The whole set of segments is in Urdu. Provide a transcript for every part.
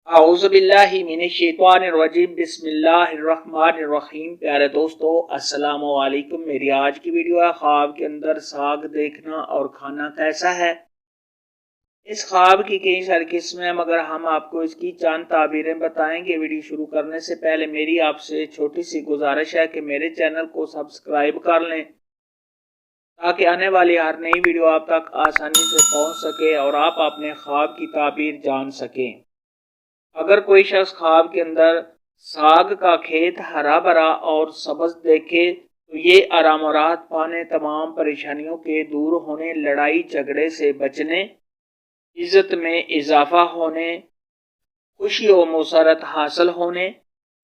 اعوذ باللہ من الشیطان الرجیم بسم اللہ الرحمن الرحیم۔ پیارے دوستو السلام علیکم۔ میری آج کی ویڈیو ہے خواب کے اندر ساگ دیکھنا اور کھانا کیسا ہے۔ اس خواب کی کئی ساری قسمیں ہیں مگر ہم آپ کو اس کی چند تعبیریں بتائیں گے۔ ویڈیو شروع کرنے سے پہلے میری آپ سے چھوٹی سی گزارش ہے کہ میرے چینل کو سبسکرائب کر لیں تاکہ آنے والی ہر نئی ویڈیو آپ تک آسانی سے پہنچ سکے اور آپ اپنے خواب کی تعبیر جان سکیں۔ اگر کوئی شخص خواب کے اندر ساگ کا کھیت ہرا بھرا اور سبز دیکھے تو یہ آرام و راحت پانے، تمام پریشانیوں کے دور ہونے، لڑائی جھگڑے سے بچنے، عزت میں اضافہ ہونے، خوشی و مسرت حاصل ہونے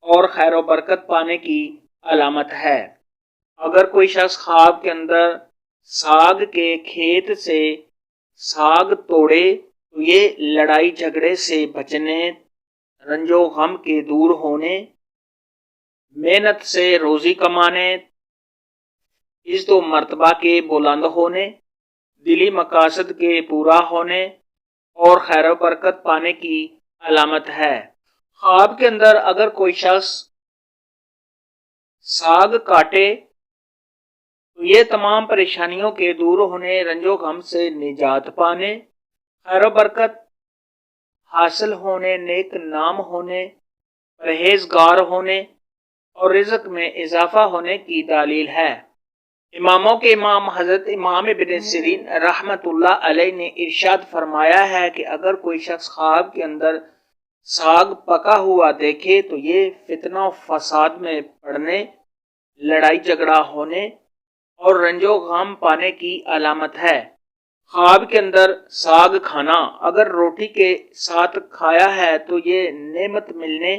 اور خیر و برکت پانے کی علامت ہے۔ اگر کوئی شخص خواب کے اندر ساگ کے کھیت سے ساگ توڑے تو یہ لڑائی جھگڑے سے بچنے، رنج و غم کے دور ہونے، محنت سے روزی کمانے، عزت و مرتبہ کے بلند ہونے، دلی مقاصد کے پورا ہونے اور خیر و برکت پانے کی علامت ہے۔ خواب کے اندر اگر کوئی شخص ساگ کاٹے تو یہ تمام پریشانیوں کے دور ہونے، رنج و غم سے نجات پانے، خیر و برکت حاصل ہونے، نیک نام ہونے، پرہیزگار ہونے اور رزق میں اضافہ ہونے کی دلیل ہے۔ اماموں کے امام حضرت امام ابن سیرین رحمت اللہ علیہ نے ارشاد فرمایا ہے کہ اگر کوئی شخص خواب کے اندر ساگ پکا ہوا دیکھے تو یہ فتنہ و فساد میں پڑنے، لڑائی جھگڑا ہونے اور رنج و غم پانے کی علامت ہے۔ خواب کے اندر ساگ کھانا اگر روٹی کے ساتھ کھایا ہے تو یہ نعمت ملنے،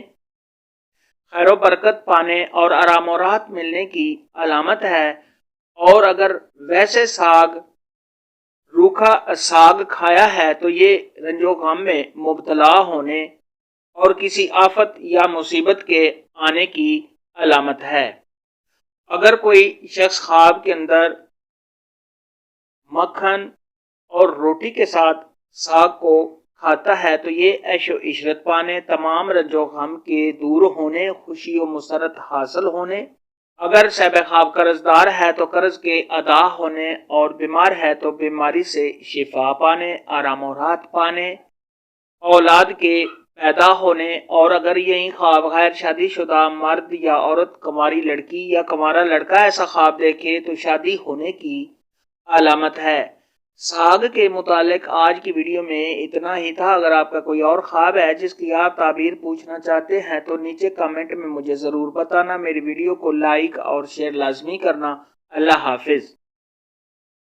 خیر و برکت پانے اور آرام و راحت ملنے کی علامت ہے، اور اگر ویسے روکھا ساگ کھایا ہے تو یہ رنج و غم میں مبتلا ہونے اور کسی آفت یا مصیبت کے آنے کی علامت ہے۔ اگر کوئی شخص خواب کے اندر مکھن اور روٹی کے ساتھ ساگ کو کھاتا ہے تو یہ عیش و عشرت پانے، تمام رنج و غم کے دور ہونے، خوشی و مسرت حاصل ہونے، اگر صاحب خواب قرض دار ہے تو قرض کے ادا ہونے اور بیمار ہے تو بیماری سے شفا پانے، آرام و راحت پانے، اولاد کے پیدا ہونے، اور اگر یہی خواب غیر شادی شدہ مرد یا عورت، کنواری لڑکی یا کنوارا لڑکا ایسا خواب دیکھے تو شادی ہونے کی علامت ہے۔ ساگ کے متعلق آج کی ویڈیو میں اتنا ہی تھا۔ اگر آپ کا کوئی اور خواب ہے جس کی آپ تعبیر پوچھنا چاہتے ہیں تو نیچے کمنٹ میں مجھے ضرور بتانا۔ میری ویڈیو کو لائک اور شیئر لازمی کرنا۔ اللہ حافظ۔